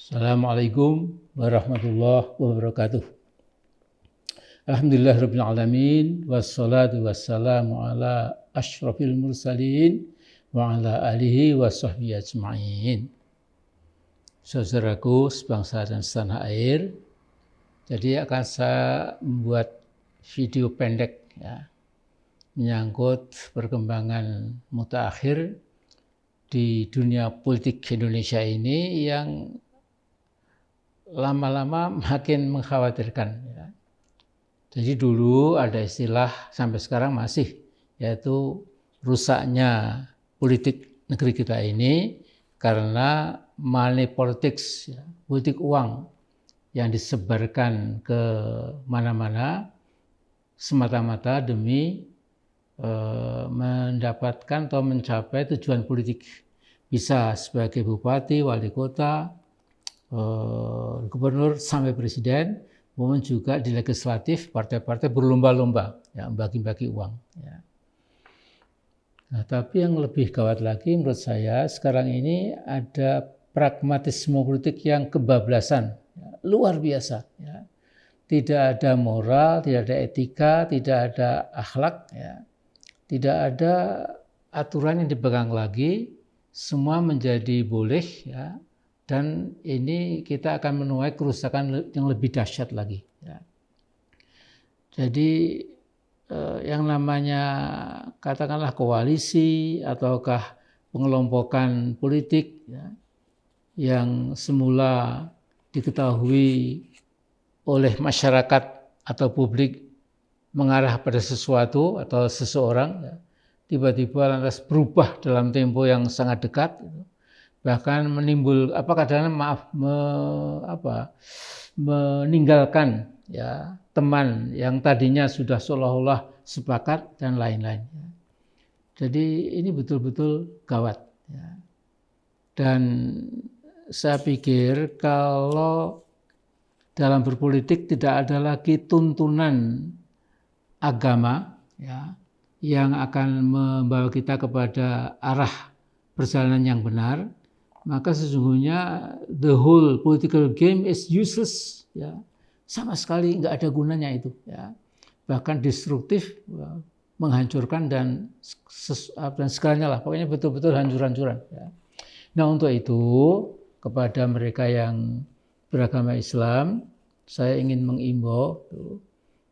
Assalamualaikum warahmatullahi wabarakatuh. Alhamdulillahirabbil alamin wassalatu wassalamu ala asyrafil mursalin wa ala alihi wa sahbihi ajma'in. Saudaraku sebangsa dan setanah air, jadi akan saya membuat video pendek ya, menyangkut perkembangan mutaakhir di dunia politik Indonesia ini yang lama-lama makin mengkhawatirkan ya. Jadi dulu ada istilah sampai sekarang masih, yaitu rusaknya politik negeri kita ini karena money politics ya, politik uang yang disebarkan ke mana-mana semata-mata demi mendapatkan atau mencapai tujuan politik, bisa sebagai bupati, wali kota, gubernur sampai presiden, maupun juga di legislatif partai-partai berlomba-lomba ya, bagi-bagi uang ya. Nah, tapi yang lebih gawat lagi menurut saya sekarang ini ada pragmatisme politik yang kebablasan ya, luar biasa ya. Tidak ada moral, tidak ada etika, tidak ada akhlak ya. Tidak ada aturan yang dipegang lagi, semua menjadi boleh ya. Dan ini kita akan menuai kerusakan yang lebih dahsyat lagi. Ya. Jadi yang namanya katakanlah koalisi ataukah pengelompokan politik ya, yang semula diketahui oleh masyarakat atau publik mengarah pada sesuatu atau seseorang, ya, tiba-tiba lantas berubah dalam tempo yang sangat dekat. Gitu. Bahkan meninggalkan ya teman yang tadinya sudah seolah-olah sepakat dan lain-lain. Jadi ini betul-betul gawat. Ya. Dan saya pikir kalau dalam berpolitik tidak ada lagi tuntunan agama ya, yang akan membawa kita kepada arah perjalanan yang benar, maka sesungguhnya the whole political game is useless ya, sama sekali nggak ada gunanya itu ya, bahkan destruktif ya, menghancurkan dan segalanya lah, pokoknya betul-betul hancur-hancuran ya. Nah untuk itu kepada mereka yang beragama Islam saya ingin mengimbau,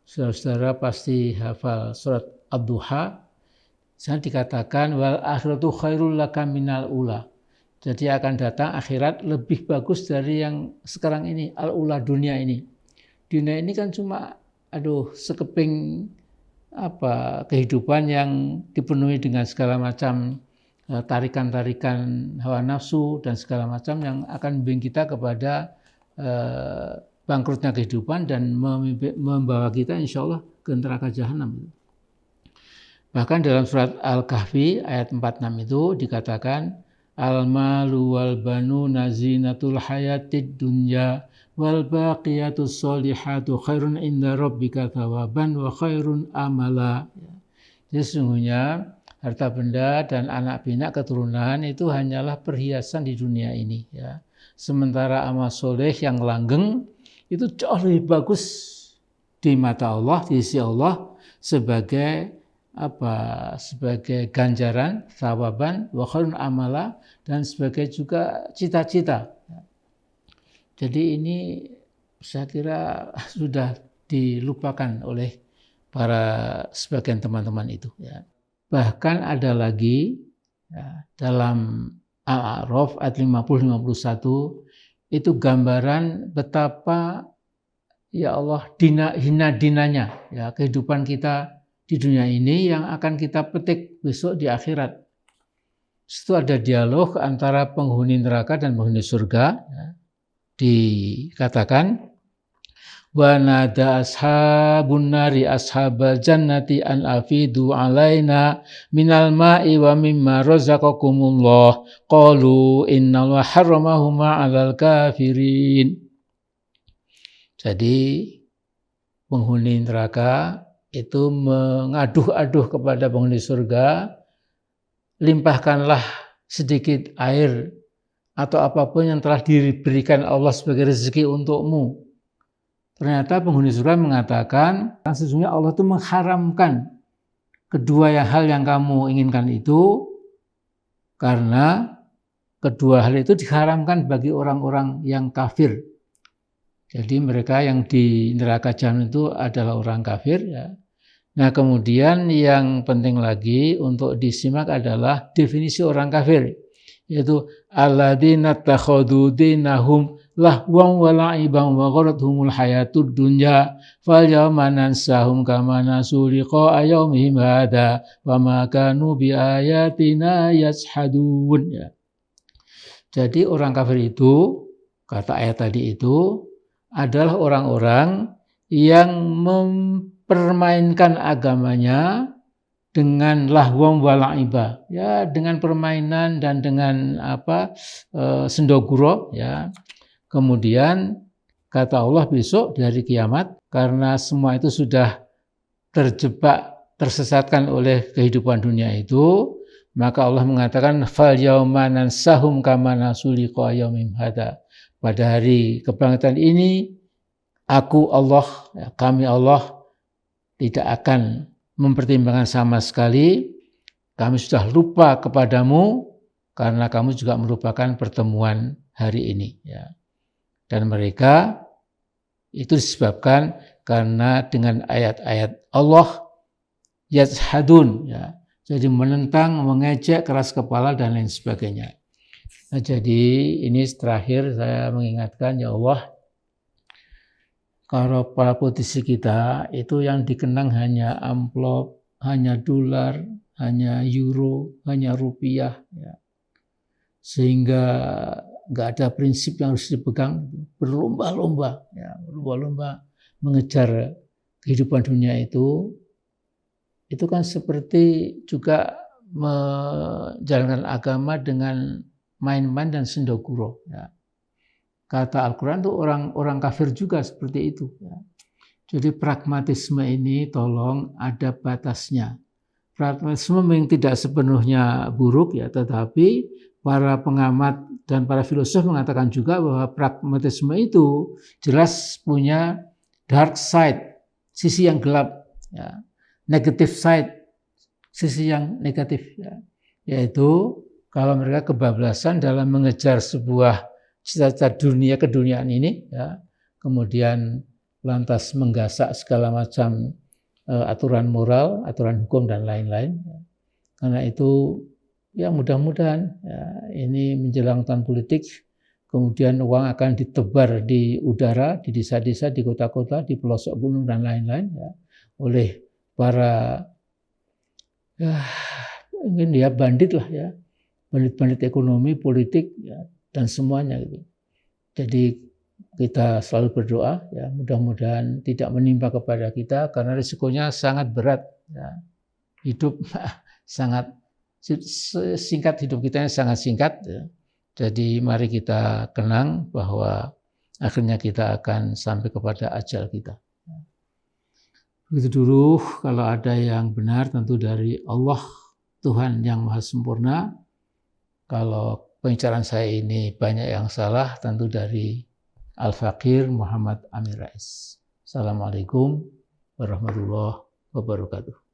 saudara-saudara pasti hafal surat Ad-Duha, sangat dikatakan wal akhiratu khairul laka minal ula. Jadi akan datang akhirat lebih bagus dari yang sekarang ini, al-ula dunia ini. Dunia ini kan cuma sekeping kehidupan yang dipenuhi dengan segala macam tarikan-tarikan hawa nafsu dan segala macam yang akan membimbing kita kepada bangkrutnya kehidupan dan membawa kita insya Allah ke neraka jahanam. Bahkan dalam surat Al-Kahfi ayat 46 itu dikatakan al-malu wal banuna zinatul hayatid dunya wal baqiyatus sholihatu khairun inda rabbika thawaban wa khairun amala. Jadi sesungguhnya harta benda dan anak pinak keturunan itu hanyalah perhiasan di dunia ini ya. Sementara amal soleh yang langgeng itu jauh lebih bagus di mata Allah, di sisi Allah sebagai ganjaran, thawaban, wa khairun amala, dan sebagai juga cita-cita. Jadi ini saya kira sudah dilupakan oleh para sebagian teman-teman itu. Ya. Bahkan ada lagi ya, dalam Al-A'raf ayat 50-51 itu gambaran betapa ya Allah hina-dinanya ya kehidupan kita di dunia ini yang akan kita petik besok di akhirat. Itu ada dialog antara penghuni neraka dan penghuni surga. Ya. Dikatakan wa nada ashabun nari ashabal jannati an afidu alaina minal ma'i wa mimma razaqakumullah qalu innallaha harramahuma 'alal kafirin. Jadi penghuni neraka itu mengaduh-aduh kepada penghuni surga, limpahkanlah sedikit air atau apapun yang telah diberikan Allah sebagai rezeki untukmu. Ternyata penghuni surga mengatakan, sesungguhnya Allah itu mengharamkan kedua hal yang kamu inginkan itu, karena kedua hal itu diharamkan bagi orang-orang yang kafir. Jadi mereka yang di neraka jahanam itu adalah orang kafir. Ya. Nah kemudian yang penting lagi untuk disimak adalah definisi orang kafir, yaitu alladzina takhadhu dinahum lahwan wa la'iban wa gharrathumul hayatud dunya fal yawma nansahum kama nasu liqa'a yaumihim hadza wa ma kanu bi ayatina yajhadun. Ya. Jadi orang kafir itu, kata ayat tadi itu, adalah orang-orang yang mempermainkan agamanya dengan lahwam wala'iba, ya, dengan permainan dan dengan sendoguro, ya. Kemudian kata Allah besok di hari kiamat, karena semua itu sudah terjebak, tersesatkan oleh kehidupan dunia itu, maka Allah mengatakan fal yauma nansahum kama nasu liqa yaumim hadza. Pada hari kebangkitan ini, aku Allah, kami Allah tidak akan mempertimbangkan sama sekali, kami sudah lupa kepadamu karena kamu juga merupakan pertemuan hari ini. Ya. Dan mereka itu disebabkan karena dengan ayat-ayat Allah yajhadun, ya. Jadi menentang, mengejek, keras kepala dan lain sebagainya. Nah, jadi ini terakhir saya mengingatkan, ya Allah, kalau para politisi kita itu yang dikenang hanya amplop, hanya dolar, hanya euro, hanya rupiah, ya. Sehingga nggak ada prinsip yang harus dipegang, berlomba-lomba, ya, berlomba-lomba mengejar kehidupan dunia itu kan seperti juga menjalankan agama dengan main-main dan sendoguro. Ya. Kata Al-Quran itu orang kafir juga seperti itu. Ya. Jadi pragmatisme ini tolong ada batasnya. Pragmatisme yang tidak sepenuhnya buruk, ya, tetapi para pengamat dan para filosof mengatakan juga bahwa pragmatisme itu jelas punya dark side, sisi yang gelap, ya. Negative side, sisi yang negatif, ya. Yaitu kalau mereka kebablasan dalam mengejar sebuah cita-cita dunia keduniaan ini, ya, kemudian lantas menggasak segala macam aturan moral, aturan hukum dan lain-lain. Ya. Karena itu, ya mudah-mudahan, ya, ini menjelang tahun politik, kemudian uang akan ditebar di udara, di desa-desa, di kota-kota, di pelosok gunung dan lain-lain, ya, oleh para ingin ya bandit lah, ya, bandit-bandit ekonomi, politik, ya, dan semuanya gitu. Jadi kita selalu berdoa, ya, mudah-mudahan tidak menimpa kepada kita karena risikonya sangat berat, ya. Hidup sangat singkat, hidup kita sangat singkat, ya. Jadi mari kita kenang bahwa akhirnya kita akan sampai kepada ajal kita. Begitu dulu, kalau ada yang benar tentu dari Allah, Tuhan yang Maha Sempurna. Kalau pembicaraan saya ini banyak yang salah, tentu dari Al-Faqir Muhammad Amir Rais. Assalamualaikum warahmatullahi wabarakatuh.